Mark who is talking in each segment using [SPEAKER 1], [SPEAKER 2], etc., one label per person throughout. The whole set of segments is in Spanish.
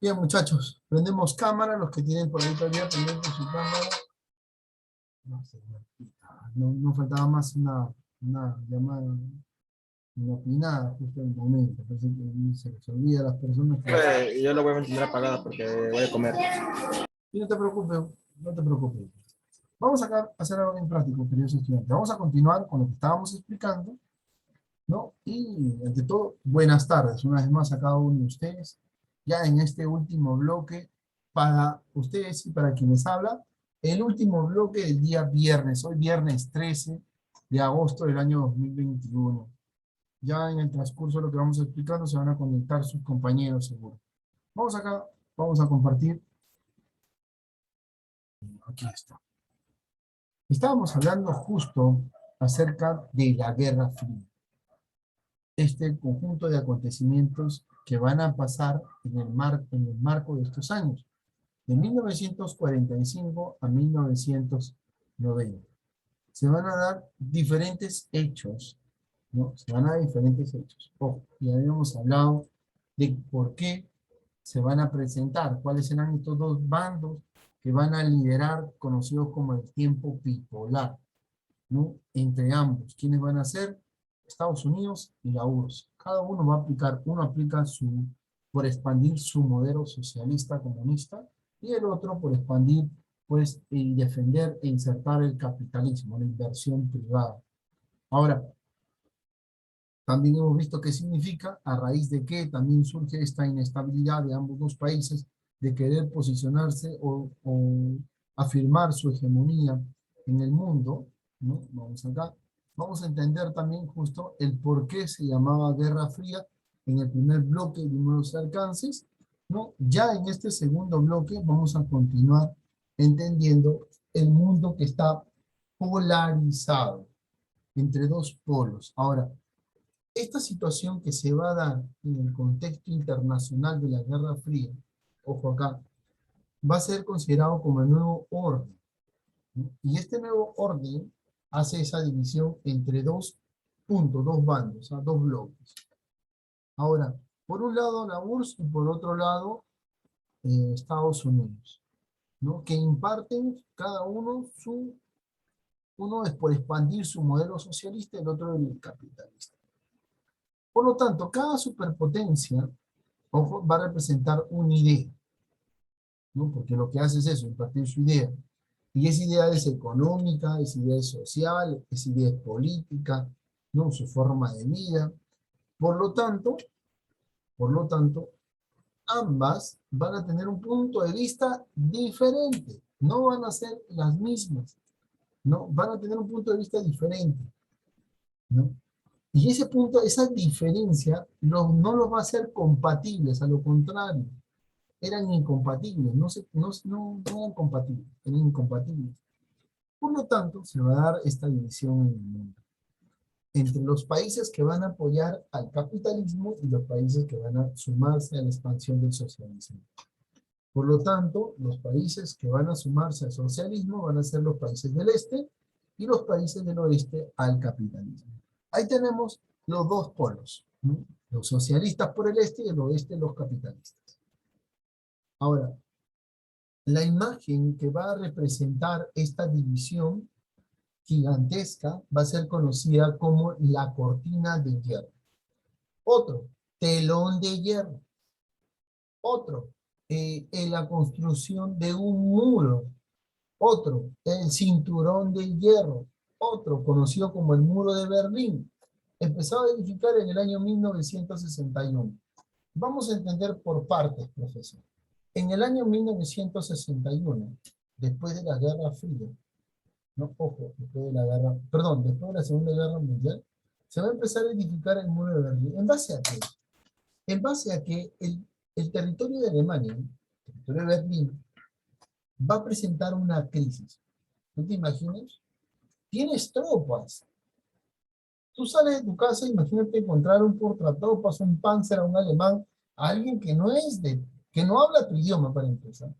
[SPEAKER 1] Bien, muchachos, prendemos cámara, los que tienen por ahí todavía pendiente su cámara. No, señor, no faltaba más una llamada inopinada justo en el momento. Parece que se les olvida a las personas que...
[SPEAKER 2] Yo la voy a mantener apagada porque voy a comer.
[SPEAKER 1] Y no te preocupes, no te preocupes. Vamos acá a hacer algo bien práctico, queridos estudiantes. Vamos a continuar con lo que estábamos explicando, ¿no? Y, ante todo, buenas tardes, una vez más a cada uno de ustedes, ya en este último bloque, para ustedes y para quienes habla, el último bloque del día viernes, hoy viernes 13 de agosto del año 2021. Ya en el transcurso de lo que vamos explicando se van a conectar sus compañeros seguro. Vamos acá, vamos a compartir. Aquí está. Estábamos hablando justo acerca de la Guerra Fría. Este conjunto de acontecimientos que van a pasar en el marco de estos años, de 1945 a 1990. Se van a dar diferentes hechos, ¿no? Se van a dar diferentes hechos. Ojo, ya habíamos hablado de por qué se van a presentar, cuáles serán estos dos bandos que van a liderar, conocidos como el tiempo bipolar, ¿no? Entre ambos, ¿quiénes van a ser? Estados Unidos y la URSS. Cada uno va a aplicar, uno aplica por expandir su modelo socialista comunista y el otro por expandir, pues, y defender e insertar el capitalismo, la inversión privada. Ahora, también hemos visto qué significa, a raíz de que también surge esta inestabilidad de ambos dos países de querer posicionarse o afirmar su hegemonía en el mundo, ¿no? Vamos acá. Vamos a entender también justo el por qué se llamaba Guerra Fría. En el primer bloque vimos los alcances, ¿no? Ya en este segundo bloque vamos a continuar entendiendo el mundo que está polarizado entre dos polos. Ahora, esta situación que se va a dar en el contexto internacional de la Guerra Fría, ojo acá, va a ser considerado como el nuevo orden, ¿no? Y este nuevo orden hace esa división entre dos puntos, dos bandos, ¿no? Dos bloques. Ahora, por un lado la URSS y por otro lado Estados Unidos, ¿no? Que imparten cada uno es por expandir su modelo socialista, el otro el capitalista. Por lo tanto, cada superpotencia, ojo, va a representar una idea, ¿no? Porque lo que hace es eso, impartir su idea. Y esa idea es económica, esa idea es social, esa idea es política, ¿no? Su forma de vida. Por lo tanto, por lo tanto, ambas van a tener un punto de vista diferente, no van a ser las mismas, ¿no? Van a tener un punto de vista diferente, ¿no? Y ese punto, esa diferencia, no los va a hacer compatibles, a lo contrario, eran incompatibles, no eran compatibles, eran incompatibles. Por lo tanto, se va a dar esta división en el mundo entre los países que van a apoyar al capitalismo y los países que van a sumarse a la expansión del socialismo. Por lo tanto, los países que van a sumarse al socialismo van a ser los países del este y los países del oeste al capitalismo. Ahí tenemos los dos polos, ¿no? Los socialistas por el este y el oeste los capitalistas. Ahora, la imagen que va a representar esta división gigantesca va a ser conocida como la cortina de hierro. Otro, telón de hierro. Otro, en la construcción de un muro. Otro, el cinturón de hierro. Otro, conocido como el muro de Berlín. Empezó a edificar en el año 1961. Vamos a entender por partes, profesor. En el año 1961, después de la Guerra Fría, no, ojo, después de la guerra, perdón, después de la Segunda Guerra Mundial, se va a empezar a edificar el muro de Berlín. ¿En base a qué? En base a que el territorio de Alemania, el territorio de Berlín, va a presentar una crisis. ¿No te imaginas? Tienes tropas. Tú sales de tu casa, imagínate encontrar un portatropas, un Panzer, un alemán, alguien que no es que no habla tu idioma para empezar,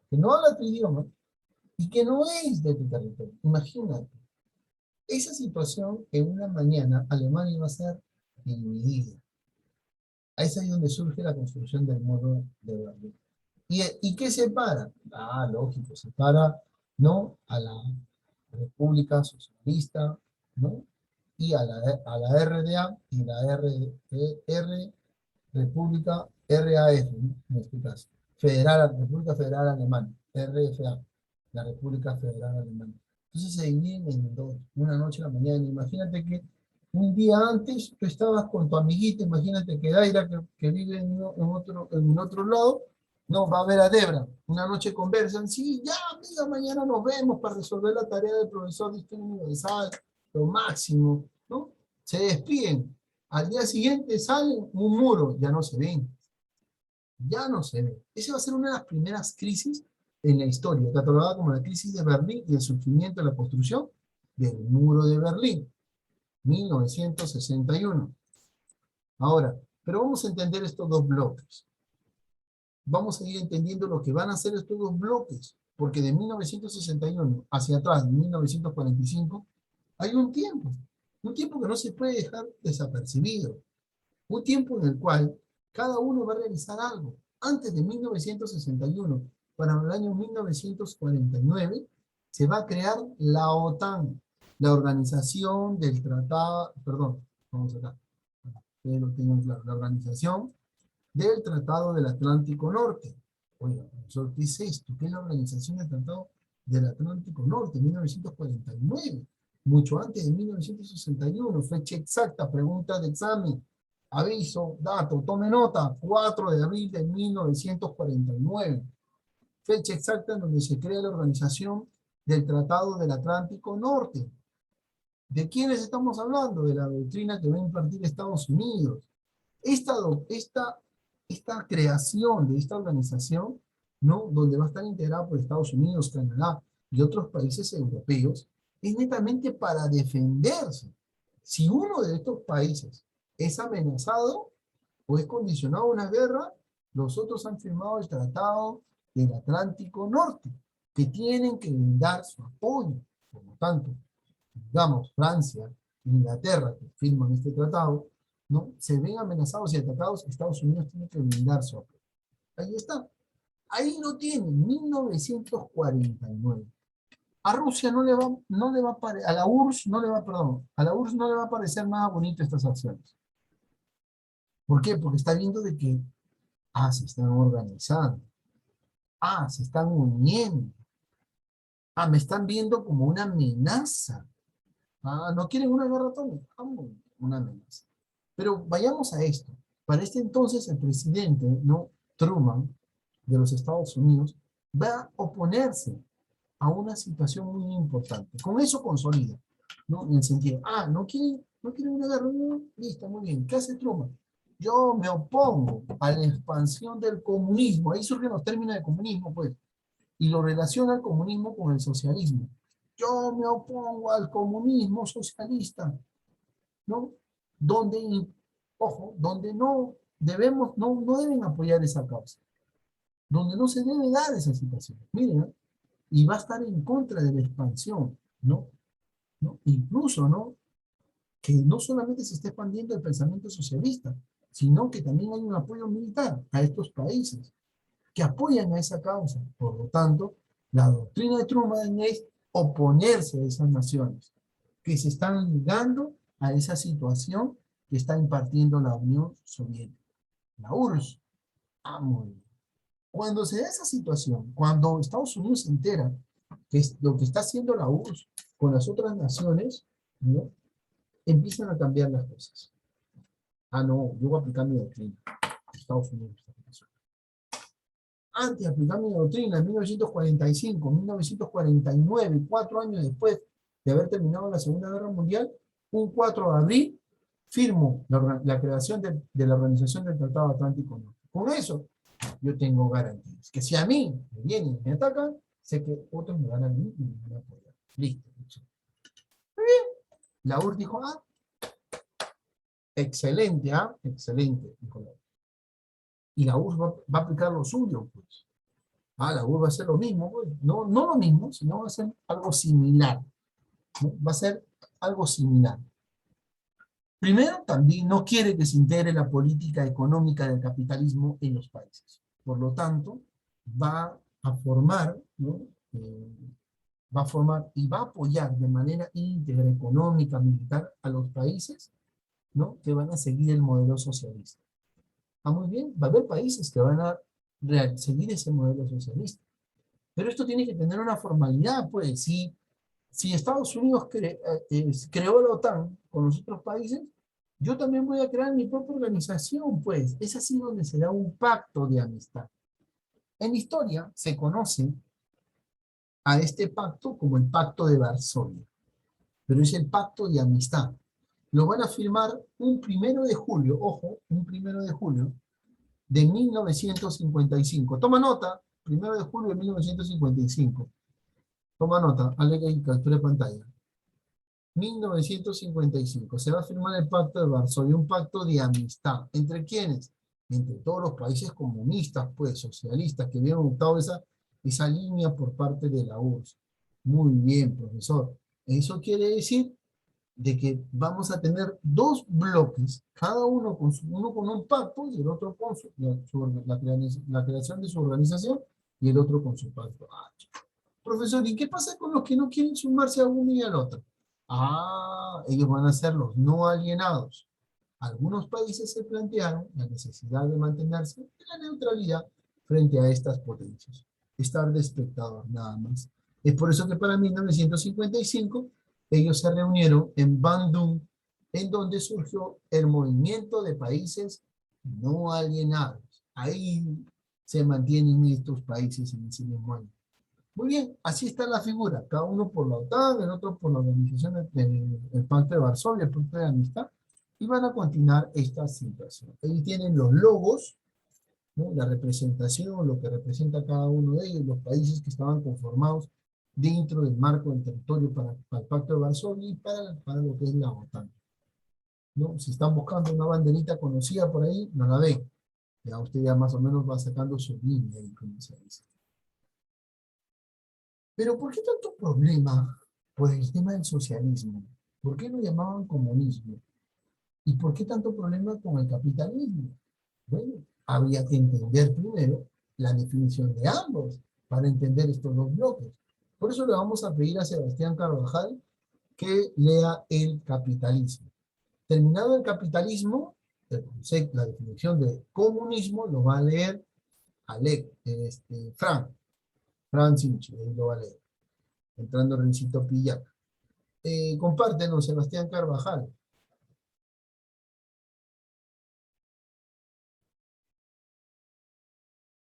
[SPEAKER 1] que no habla tu idioma y que no es de tu territorio. Imagínate. Esa situación en una mañana Alemania iba a ser dividida. Ahí es ahí donde surge la construcción del muro de Berlín. ¿Y qué separa? Ah, lógico, separa, ¿no? A la República Socialista, ¿no? Y a la RDA y la República RAF, ¿no? En este caso. República Federal Alemana, RFA, la República Federal Alemana. Entonces se dividen en dos, una noche a la mañana. Imagínate que un día antes tú estabas con tu amiguita, imagínate que Daira, que vive en otro lado, no, va a ver a Debra, una noche conversan, sí, ya, amiga, mañana nos vemos para resolver la tarea del profesor de Historia Universal, lo máximo, ¿no? Se despiden, al día siguiente salen un muro, ya no se ven, ya no se ven. Esa va a ser una de las primeras crisis en la historia, catalogada como la crisis de Berlín y el surgimiento de la construcción del muro de Berlín, 1961. Ahora, pero vamos a entender estos dos bloques. Vamos a ir entendiendo lo que van a ser estos dos bloques, porque de 1961 hacia atrás, de 1945, hay un tiempo que no se puede dejar desapercibido, un tiempo en el cual cada uno va a realizar algo. Antes de 1961, para el año 1949, se va a crear la OTAN, la Organización del Tratado, perdón, vamos acá, ustedes lo tengan claro, la Organización del Tratado del Atlántico Norte. Oiga, profesor, ¿qué es esto? ¿Qué es la Organización del Tratado del Atlántico Norte? 1949, mucho antes de 1961, fecha exacta, pregunta de examen, aviso, dato, tome nota, 4 de abril de 1949, fecha exacta en donde se crea la Organización del Tratado del Atlántico Norte. ¿De quiénes estamos hablando? De la doctrina que va a impartir Estados Unidos. Esta, esta esta creación de esta organización, ¿no? Donde va a estar integrada por Estados Unidos, Canadá y otros países europeos, es netamente para defenderse. Si uno de estos países es amenazado o es condicionado a una guerra, los otros han firmado el Tratado del Atlántico Norte, que tienen que brindar su apoyo. Por lo tanto, digamos, Francia, Inglaterra, que firman este tratado, ¿no? Se ven amenazados y atacados, Estados Unidos tiene que blindar su apoyo. Ahí está. Ahí lo tienen, 1949. A Rusia no le va a la URSS no le va, perdón, a la URSS no le va a parecer nada bonito estas acciones. ¿Por qué? Porque está viendo de que, se están organizando, se están uniendo, me están viendo como una amenaza. ¿No quieren una guerra atómica? Una amenaza. Pero vayamos a esto. Para este entonces el presidente, ¿no? Truman, de los Estados Unidos, va a oponerse a una situación muy importante. Con eso consolida, ¿no? En el sentido, no quieren una guerra, no, listo, muy bien. ¿Qué hace Truman? Yo me opongo a la expansión del comunismo. Ahí surgen los términos de comunismo, pues. Y lo relaciona el comunismo con el socialismo. Yo me opongo al comunismo socialista, ¿no? Donde, ojo, donde no debemos, no deben apoyar esa causa, donde no se debe dar esa situación. Miren, ¿no? Y va a estar en contra de la expansión, ¿no? ¿No? Incluso, ¿no? Que no solamente se está expandiendo el pensamiento socialista, sino que también hay un apoyo militar a estos países que apoyan a esa causa. Por lo tanto, la doctrina de Truman es oponerse a esas naciones que se están ligando a esa situación que está impartiendo la Unión Soviética, la URSS. Muy bien. Cuando se da esa situación, cuando Estados Unidos se entera que es lo que está haciendo la URSS con las otras naciones, ¿no? Empiezan a cambiar las cosas. No, yo voy a aplicar mi doctrina. Estados Unidos. Antes de aplicar mi doctrina, en 1945, 1949, 4 años después de haber terminado la Segunda Guerra Mundial, un 4 de abril, firmo la creación de la Organización del Tratado Atlántico Norte. Con eso, yo tengo garantías. Que si a mí me vienen y me atacan, sé que otros me van a venir y me van a apoyar. Listo. Muy bien. La URSS dijo, excelente, excelente, dijo la URSS. Y la URSS va a aplicar lo suyo, pues. La URSS va a hacer lo mismo, pues. No lo mismo, sino va a ser algo similar, ¿no? Va a ser algo similar. Primero, también no quiere que se integre la política económica del capitalismo en los países. Por lo tanto, va a formar, ¿no? Va a formar y va a apoyar de manera íntegra, económica, militar a los países, ¿no? Que van a seguir el modelo socialista. Ah, muy bien, va a haber países que van a seguir ese modelo socialista. Pero esto tiene que tener una formalidad, pues, si Estados Unidos creó la OTAN con los otros países, yo también voy a crear mi propia organización, pues. Es así donde se da un pacto de amistad. En la historia se conoce a este pacto como el Pacto de Varsovia, pero es el pacto de amistad. Lo van a firmar un 1 de julio, ojo, un 1 de julio de 1955. Toma nota, 1 de julio de 1955. Toma nota, hazle que captura de pantalla. 1955, se va a firmar el Pacto de Varsovia, un pacto de amistad. ¿Entre quiénes? Entre todos los países comunistas, pues, socialistas, que habían adoptado esa línea por parte de la URSS. Muy bien, profesor. Eso quiere decir de que vamos a tener dos bloques, cada uno uno con un pacto y el otro con la creación de su organización y el otro con su pacto. Profesor, ¿y qué pasa con los que no quieren sumarse a uno y al otro? Ellos van a ser los no alienados. Algunos países se plantearon la necesidad de mantenerse en la neutralidad frente a estas potencias. Estar de espectador, nada más. Es por eso que para 1955 ellos se reunieron en Bandung, en donde surgió el movimiento de países no alienados. Ahí se mantienen estos países en ese mismo año. Muy bien, así está la figura, cada uno por la OTAN, el otro por la organización del Pacto de Varsovia, el Pacto de Amistad, y van a continuar esta situación. Ahí tienen los logos, ¿no? La representación, lo que representa cada uno de ellos, los países que estaban conformados dentro del marco del territorio para el Pacto de Varsovia y para lo que es la OTAN, ¿no? Si están buscando una banderita conocida por ahí, no la ven. Ya usted ya más o menos va sacando su línea ahí, como se dice. Pero ¿por qué tanto problema por el tema del socialismo? ¿Por qué lo llamaban comunismo? ¿Y por qué tanto problema con el capitalismo? Bueno, había que entender primero la definición de ambos para entender estos dos bloques. Por eso le vamos a pedir a Sebastián Carvajal que lea el capitalismo. Terminado el capitalismo, la definición de comunismo lo va a leer Fran Sinchi, ahí lo va a leer, entrando Rencito Pillac. Compártenos, Sebastián Carvajal.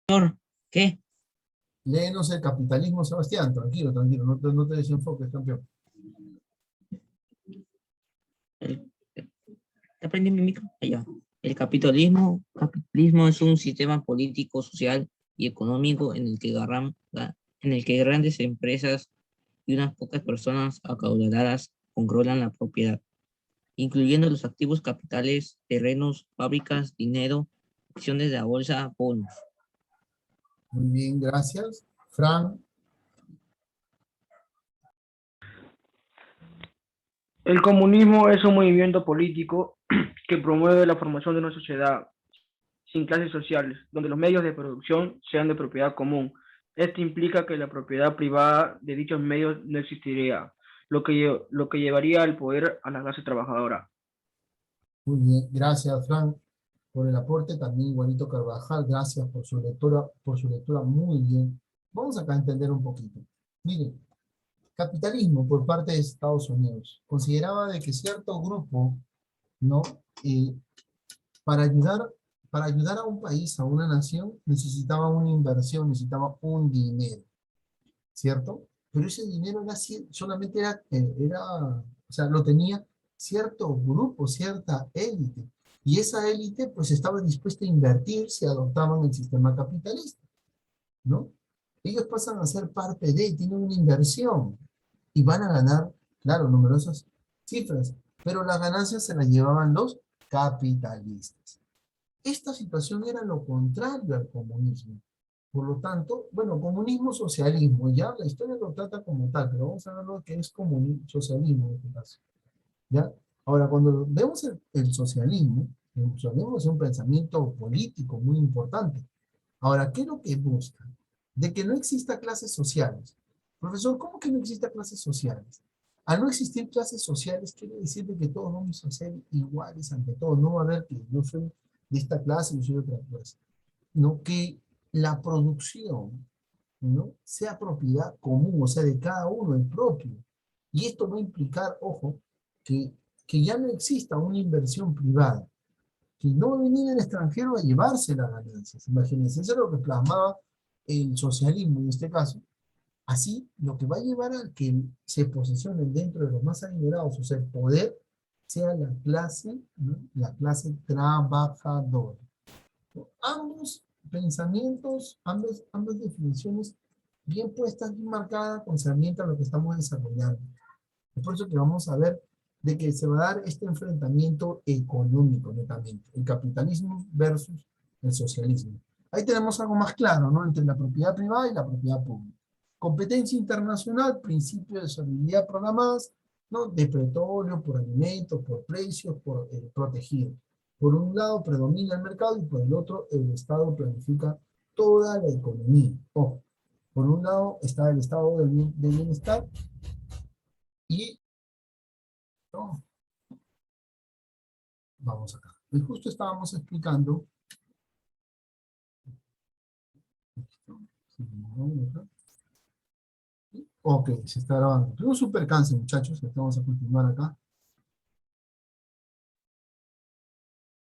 [SPEAKER 3] Señor, ¿qué?
[SPEAKER 1] Léenos el capitalismo, Sebastián. Tranquilo, tranquilo, no te desenfoques, campeón.
[SPEAKER 3] El- ¿Te prendí mi micro? Allá. Capitalismo es un sistema político, social y económico en el que grandes empresas y unas pocas personas acaudaladas controlan la propiedad, incluyendo los activos capitales, terrenos, fábricas, dinero, acciones de la bolsa, bonos.
[SPEAKER 1] Muy bien, gracias. Fran,
[SPEAKER 2] El comunismo es un movimiento político que promueve la formación de una sociedad sin clases sociales, donde los medios de producción sean de propiedad común. Esto implica que la propiedad privada de dichos medios no existiría, lo que llevaría al poder a la clase trabajadora.
[SPEAKER 1] muy bien. Gracias, Fran, por el aporte. También igualito Carvajal, gracias por su lectura muy bien. Vamos acá a entender un poquito. Miren, capitalismo por parte de Estados Unidos consideraba de que cierto grupo, ¿no? Eh, para ayudar, para ayudar a un país, a una nación, necesitaba una inversión, necesitaba un dinero, ¿cierto? Pero ese dinero solamente o sea, lo tenía cierto grupo, cierta élite. Y esa élite, pues, estaba dispuesta a invertir si adoptaban el sistema capitalista, ¿no? Ellos pasan a ser parte tienen una inversión y van a ganar, claro, numerosas cifras, pero las ganancias se las llevaban los capitalistas. Esta situación era lo contrario al comunismo. Por lo tanto, bueno, comunismo, socialismo, ya la historia lo trata como tal, pero vamos a ver lo que es socialismo en este caso. ¿Ya? Ahora, cuando vemos el socialismo es un pensamiento político muy importante. Ahora, ¿qué es lo que busca? De que no exista clases sociales. Profesor, ¿cómo que no exista clases sociales? Al no existir clases sociales, quiere decir de que todos vamos a ser iguales ante todo. No va a haber que yo soy de esta clase y yo soy de otra clase. No, que la producción, ¿no?, sea propiedad común, o sea, de cada uno, el propio. Y esto va a implicar, ojo, que, que ya no exista una inversión privada, que no va a venir el extranjero a llevarse las ganancias. Imagínense, eso es lo que plasmaba el socialismo en este caso. Así, lo que va a llevar a que se posesionen dentro de los más adinerados, o sea, el poder, sea la clase, ¿no?, la clase trabajadora. Ambos pensamientos, ambas definiciones bien puestas, bien marcadas, concernientes a lo que estamos desarrollando. Es por eso que vamos a ver de que se va a dar este enfrentamiento económico netamente, el capitalismo versus el socialismo. Ahí tenemos algo más claro, ¿no?, entre la propiedad privada y la propiedad pública. Competencia internacional, principios de solidariedad programadas, ¿no?, de petróleo, por alimentos, por precios, por protegido. Por un lado predomina el mercado y por el otro el Estado planifica toda la economía. Ojo, por un lado está el estado de bienestar y no, vamos acá. Y justo estábamos explicando. Ok, se está grabando. Tengo un super cáncer, muchachos. Vamos a continuar acá.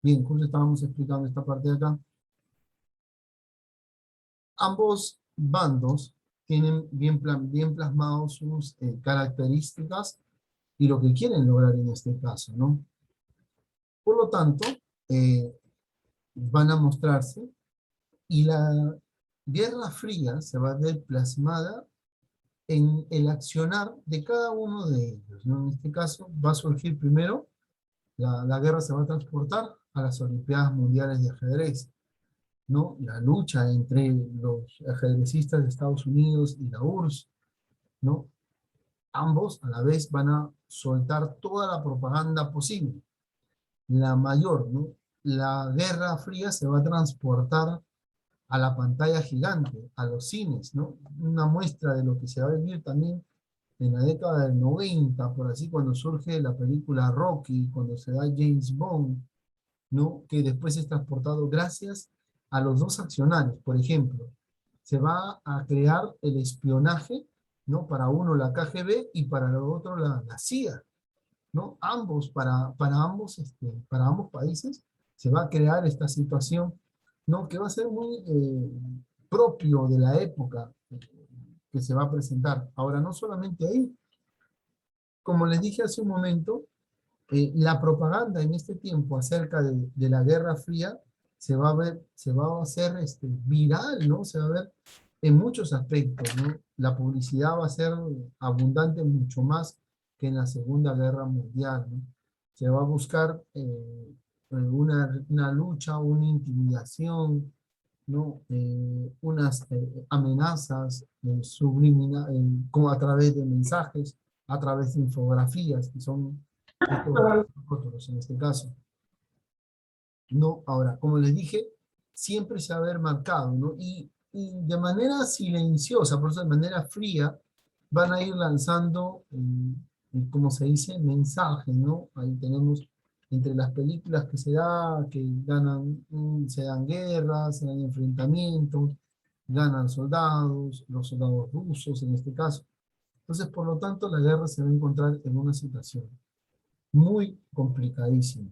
[SPEAKER 1] Bien, justo estábamos explicando esta parte de acá. Ambos bandos tienen bien plasmados sus características y lo que quieren lograr en este caso, ¿no? Por lo tanto, van a mostrarse y la Guerra Fría se va a ver plasmada en el accionar de cada uno de ellos, ¿no? En este caso va a surgir primero, la guerra se va a transportar a las Olimpiadas Mundiales de Ajedrez, ¿no? La lucha entre los ajedrecistas de Estados Unidos y la URSS, ¿no? Ambos a la vez van a soltar toda la propaganda posible. La mayor, ¿no? La Guerra Fría se va a transportar a la pantalla gigante, a los cines, ¿no? Una muestra de lo que se va a vivir también en la década del 90, por así, cuando surge la película Rocky, cuando se da James Bond, ¿no?, que después es transportado gracias a los dos accionarios. Por ejemplo, se va a crear el espionaje, ¿no?, para uno la KGB y para el otro la CIA, ¿no? Ambos, para ambos países se va a crear esta situación, ¿no?, que va a ser muy propio de la época que se va a presentar. Ahora, no solamente ahí, como les dije hace un momento, la propaganda en este tiempo acerca de la Guerra Fría se va a ver, se va a hacer viral, ¿no? Se va a ver en muchos aspectos, ¿no? La publicidad va a ser abundante mucho más que en la Segunda Guerra Mundial, ¿no? Se va a buscar una lucha, una intimidación, ¿no? Unas amenazas como a través de mensajes, a través de infografías, que son fotos en este caso. No, ahora, como les dije, siempre se va a ver marcado, ¿no? Y de manera silenciosa, por eso de manera fría, van a ir lanzando, como se dice, mensajes, ¿no? Ahí tenemos entre las películas que se da, que ganan, se dan guerras, se dan enfrentamientos, ganan soldados, los soldados rusos en este caso. Entonces, por lo tanto, la guerra se va a encontrar en una situación muy complicadísima.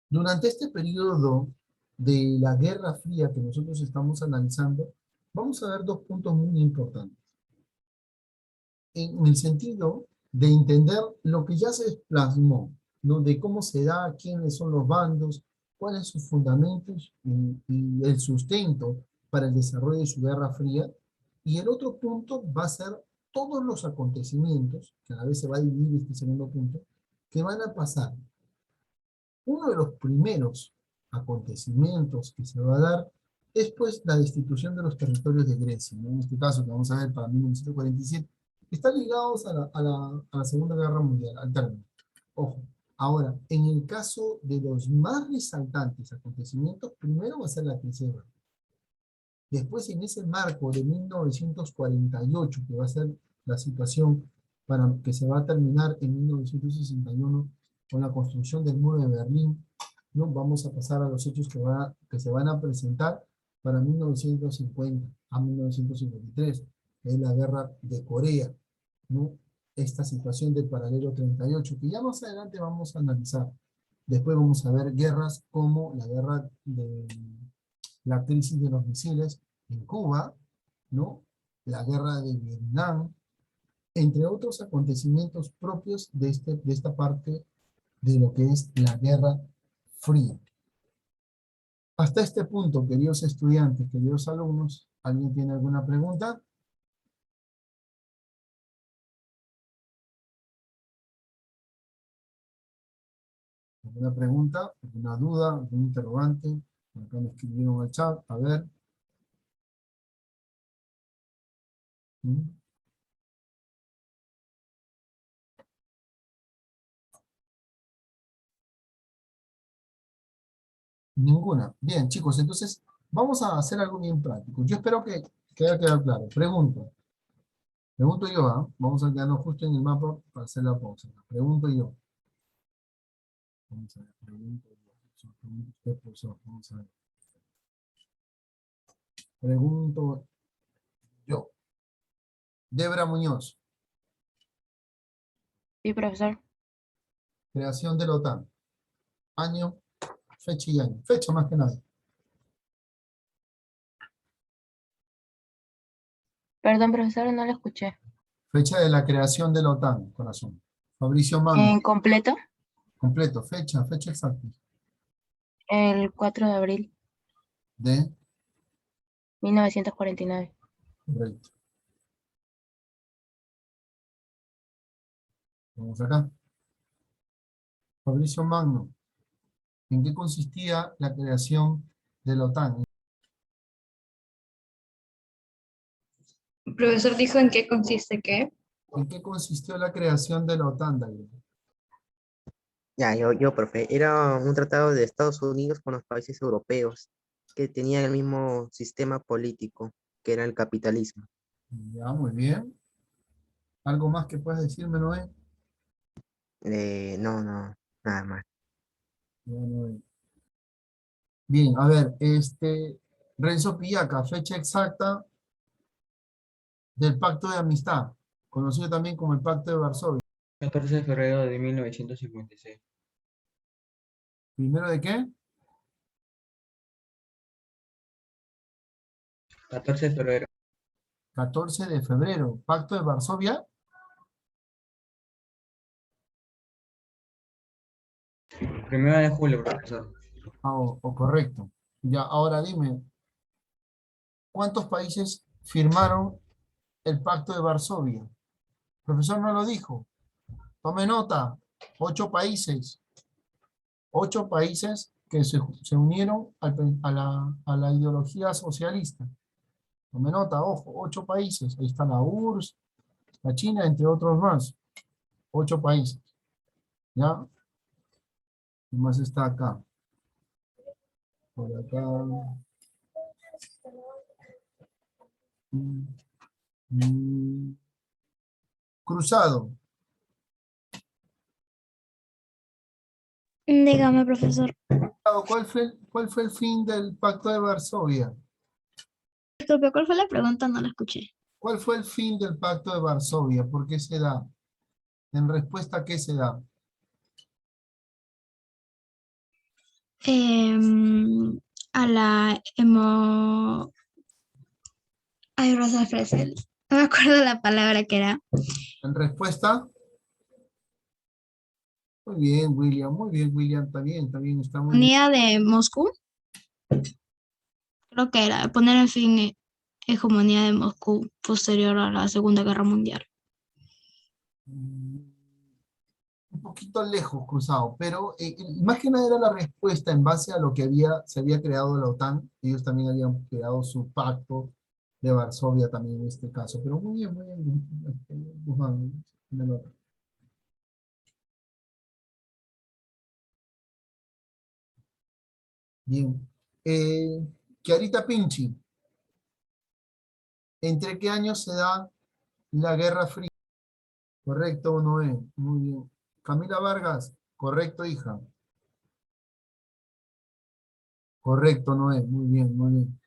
[SPEAKER 1] Durante este periodo de la Guerra Fría que nosotros estamos analizando, vamos a ver dos puntos muy importantes. En el sentido de entender lo que ya se plasmó, ¿no?, de cómo se da, quiénes son los bandos, cuáles son sus fundamentos y el sustento para el desarrollo de su Guerra Fría. Y el otro punto va a ser todos los acontecimientos, que a la vez se va a dividir este segundo punto, que van a pasar. Uno de los primeros acontecimientos que se va a dar es pues la destitución de los territorios de Grecia, ¿no? En este caso que vamos a ver para 1947, están ligados a la Segunda Guerra Mundial, al término. Ojo, ahora, en el caso de los más resaltantes acontecimientos, primero va a ser la Tercera Guerra. Después, en ese marco de 1948, que va a ser la situación para que se va a terminar en 1961 con la construcción del muro de Berlín, ¿no? Vamos a pasar a los hechos que se van a presentar para 1950 a 1953, que es la guerra de Corea, ¿no? Esta situación del paralelo 38, que ya más adelante vamos a analizar. Después vamos a ver guerras como la guerra de la crisis de los misiles en Cuba, ¿no? La guerra de Vietnam, entre otros acontecimientos propios de esta parte de lo que es la Guerra Fría. Hasta este punto, queridos estudiantes, queridos alumnos, ¿alguien tiene alguna pregunta? ¿Alguna pregunta? ¿Alguna duda? ¿Algún interrogante? Acá me escribieron al chat, a ver. ¿Mm? Ninguna. Bien, chicos, entonces vamos a hacer algo bien práctico. Yo espero que haya quedado claro. Pregunto. Pregunto yo, ¿ah? Vamos a quedarnos justo en el mapa para hacer la pausa. Pregunto yo. Vamos a ver, pregunto yo. Profesor, vamos a ver. Pregunto yo. Debra Muñoz,
[SPEAKER 4] Sí, profesor.
[SPEAKER 1] creación de la OTAN. Año, fecha y año. Fecha más que nada.
[SPEAKER 4] Perdón, profesor, no lo escuché.
[SPEAKER 1] Fecha de la creación de la OTAN, corazón. Fabricio Mango,
[SPEAKER 4] ¿En completo?
[SPEAKER 1] completo. Fecha exacta.
[SPEAKER 4] El 4 de abril
[SPEAKER 1] De,
[SPEAKER 4] 1949.
[SPEAKER 1] correcto. Vamos acá. Fabricio Magno, ¿en qué consistía la creación de la OTAN?
[SPEAKER 5] Profesor dijo en qué consiste qué.
[SPEAKER 1] ¿En qué consistió la creación de la OTAN, David?
[SPEAKER 6] Ya, profe, era un tratado de Estados Unidos con los países europeos que tenían el mismo sistema político, que era el capitalismo.
[SPEAKER 1] Ya, muy bien. ¿Algo más que puedas decirme, Noé?
[SPEAKER 6] No, nada más.
[SPEAKER 1] Ya, Noé. Bien, a ver, Renzo Pillaca, fecha exacta del Pacto de Amistad, conocido también como el Pacto de Varsovia.
[SPEAKER 7] 14 de febrero de 1956.
[SPEAKER 1] ¿Primero de qué?
[SPEAKER 7] 14 de febrero.
[SPEAKER 1] 14 de febrero. Pacto de Varsovia.
[SPEAKER 7] Primero de julio, profesor.
[SPEAKER 1] O correcto. Ya, ahora dime, ¿cuántos países firmaron el Pacto de Varsovia? El profesor no lo dijo. Tome nota. 8 países. 8 países que se unieron a la ideología socialista. Tome nota, ojo, 8 países. Ahí está la URSS, la China, entre otros más. 8 países. ¿Ya? ¿Qué más está acá? Por acá. Mm, mm. Cruzado.
[SPEAKER 5] Dígame, profesor.
[SPEAKER 1] ¿Cuál fue el fin del Pacto de Varsovia?
[SPEAKER 5] Disculpe, ¿cuál fue la pregunta? No la escuché.
[SPEAKER 1] ¿Cuál fue el fin del Pacto de Varsovia? ¿Por qué se da? ¿En respuesta a qué se da?
[SPEAKER 5] A la Ay, Rosa Fresel. No me acuerdo la palabra que era.
[SPEAKER 1] ¿En respuesta? Muy bien, William, está bien, está muy bien.
[SPEAKER 5] Unidad de Moscú. Creo que era poner en fin hegemonía de Moscú posterior a la Segunda Guerra Mundial.
[SPEAKER 1] Un poquito lejos, Cruzado, pero más que nada era la respuesta en base a lo que se había creado la OTAN. Ellos también habían creado su pacto de Varsovia también en este caso. Pero muy bien, muy bien. Guzmán, me lo- Bien. Chiarita Pinchi, ¿Entre qué años se da la Guerra Fría? ¿Correcto o no es? Muy bien. Camila Vargas, correcto, hija. Correcto, no es. Muy bien, muy bien.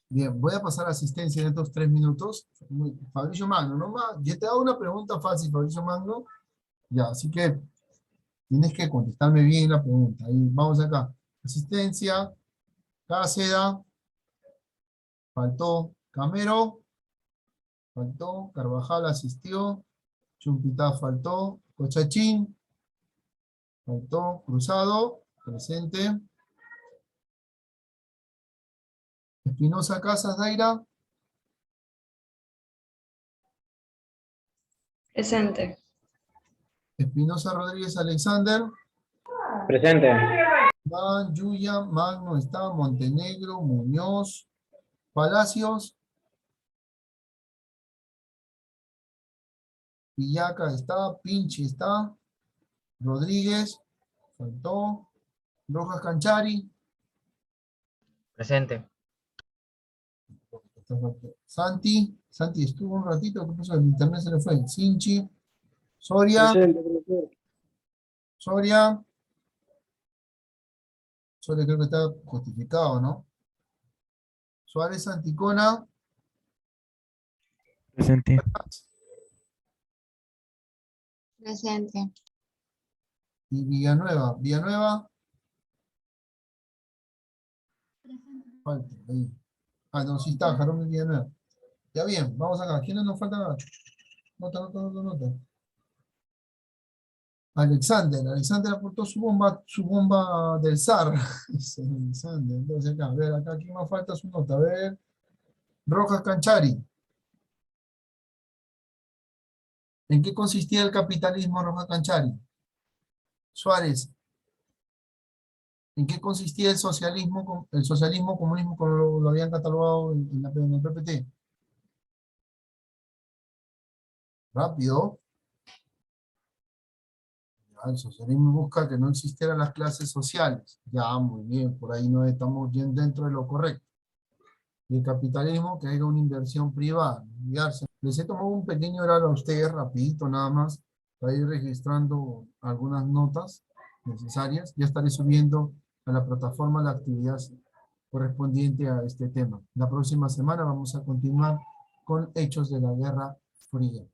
[SPEAKER 1] Bien, voy a pasar a asistencia en estos 3 minutos. Fabricio Magno, no más. Yo te hago una pregunta fácil, Fabricio Magno. Ya, así que tienes que contestarme bien la pregunta. Ahí, vamos acá. Asistencia, Cáceda, faltó Camero, faltó Carvajal, asistió, Chumpitá faltó, Cochachín, faltó Cruzado, presente, Espinosa Casas Daira,
[SPEAKER 8] Presente.
[SPEAKER 1] Espinosa Rodríguez Alexander,
[SPEAKER 2] Presente.
[SPEAKER 1] Man, Yuya, Magno está, Montenegro, Muñoz, Palacios, Villaca está, Pinchi está, Rodríguez, faltó, Rojas Canchari,
[SPEAKER 6] Presente.
[SPEAKER 1] Santi estuvo un ratito, ¿qué pasó? El internet se le fue. Sinchi, Soria,
[SPEAKER 2] Presente, profesor.
[SPEAKER 1] Soria creo que está justificado, ¿no? Suárez Anticona,
[SPEAKER 9] Presente.
[SPEAKER 5] Presente.
[SPEAKER 1] y Villanueva, falta, ahí. Ah, no, sí está, Jarón Villanueva. Ya bien, vamos acá. ¿Quiénes nos faltan? Nota. Alexander aportó su bomba del zar. Ese es Alexander. Entonces acá, a ver, acá, ¿quién más falta su nota? A ver, Rojas Canchari. ¿En qué consistía el capitalismo, Rojas Canchari? Suárez. ¿En qué consistía el socialismo, comunismo, como lo habían catalogado en el PPT? Rápido. El socialismo busca que no existieran las clases sociales. Ya, muy bien, por ahí no estamos bien dentro de lo correcto. Y el capitalismo, que haya una inversión privada. Olvidarse. Les he tomado un pequeño horario a ustedes, rapidito nada más, para ir registrando algunas notas necesarias. Ya estaré subiendo a la plataforma la actividad correspondiente a este tema. La próxima semana vamos a continuar con hechos de la Guerra Fría,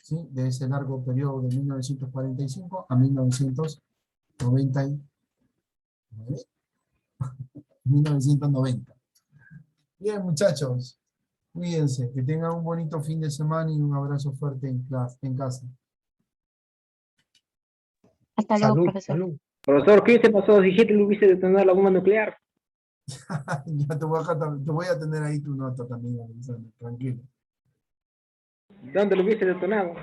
[SPEAKER 1] ¿sí? De ese largo periodo de 1945 a 1999. 1990. Bien, muchachos, cuídense, que tengan un bonito fin de semana y un abrazo fuerte en casa.
[SPEAKER 4] Hasta luego,
[SPEAKER 6] Salud,
[SPEAKER 4] profesor.
[SPEAKER 6] salud.
[SPEAKER 2] Profesor, ¿qué hubiese pasado si Hitler hubiese detonado la bomba nuclear?
[SPEAKER 1] Ya te voy a tener ahí tu nota también, Alexander, tranquilo.
[SPEAKER 2] ¿Dónde lo hubiese detonado?